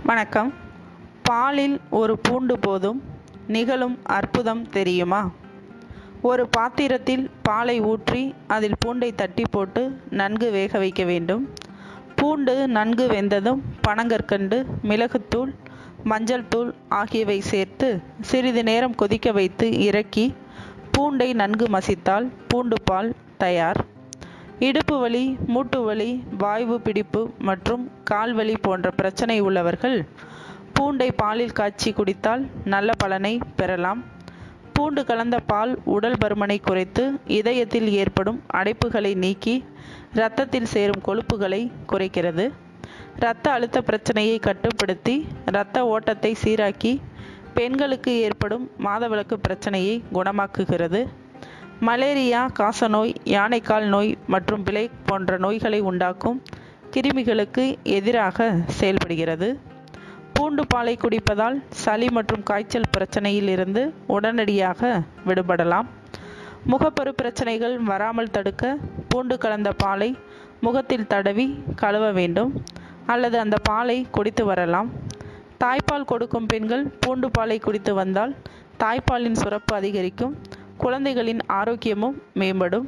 வணக்கம். பாலில் ஒரு பூண்டு போதும் நிகழும் அற்புதம் தெரியுமா? ஒரு பாத்திரத்தில் பாலை ஊற்றி அதில் பூண்டை தட்டி போட்டு நன்கு வேக வைக்க வேண்டும். பூண்டு நன்கு வெந்ததும் பனங்கற்கண்டு, மிளகுத்தூள், மஞ்சள் தூள் ஆகியவை சேர்த்து சிறிது நேரம் கொதிக்க வைத்து இறக்கி பூண்டை நன்கு மசித்தால் பூண்டு பால் தயார். இடுப்பு வலி, மூட்டு வலி, வாய்வு பிடிப்பு மற்றும் கால்வலி போன்ற பிரச்சனை உள்ளவர்கள் பூண்டை பாலில் காய்ச்சி குடித்தால் நல்ல பலனை பெறலாம். பூண்டு கலந்த பால் உடல் பருமனை குறைத்து இதயத்தில் ஏற்படும் அடைப்புகளை நீக்கி இரத்தத்தில் சேரும் கொழுப்புகளை குறைக்கிறது. இரத்த அழுத்த பிரச்சனையை கட்டுப்படுத்தி இரத்த ஓட்டத்தை சீராக்கி பெண்களுக்கு ஏற்படும் மாதவிலக்கு பிரச்சனையை குணமாக்குகிறது. மலேரியா, காசநோய், யானைக்கால் நோய் மற்றும் பிளேக் போன்ற நோய்களை உண்டாக்கும் கிருமிகளுக்கு எதிராக செயல்படுகிறது. பூண்டு பாலை குடிப்பதால் சளி மற்றும் காய்ச்சல் பிரச்சனையில் இருந்து உடனடியாக விடுபடலாம். முகப்பரு பிரச்சனைகள் வராமல் தடுக்க பூண்டு கலந்த பாலை முகத்தில் தடவி கழுவ வேண்டும் அல்லது அந்த பாலை குடித்து வரலாம். தாய்ப்பால் கொடுக்கும் பெண்கள் பூண்டு பாலை குடித்து வந்தால் தாய்ப்பாலின் சுரப்பு அதிகரிக்கும், குழந்தைகளின் ஆரோக்கியமும் மேம்படும்.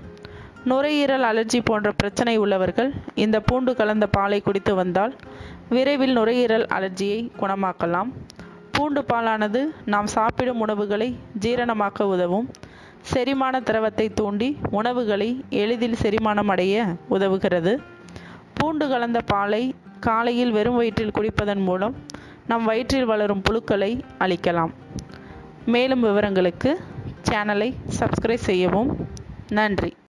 நுரையீரல் அலர்ஜி போன்ற பிரச்சனை உள்ளவர்கள் இந்த பூண்டு கலந்த பாலை குடித்து வந்தால் விரைவில் நுரையீரல் அலர்ஜியை குணமாக்கலாம். பூண்டு பாலானது நாம் சாப்பிடும் உணவுகளை ஜீரணமாக்க உதவும். செரிமான திரவத்தை தூண்டி உணவுகளை எளிதில் செரிமானம் அடைய உதவுகிறது. பூண்டு கலந்த பாலை காலையில் வெறும் வயிற்றில் குடிப்பதன் மூலம் நம் வயிற்றில் வளரும் புழுக்களை அழிக்கலாம். மேலும் விவரங்களுக்கு சேனலை சப்ஸ்கிரைப் செய்யவும். நன்றி.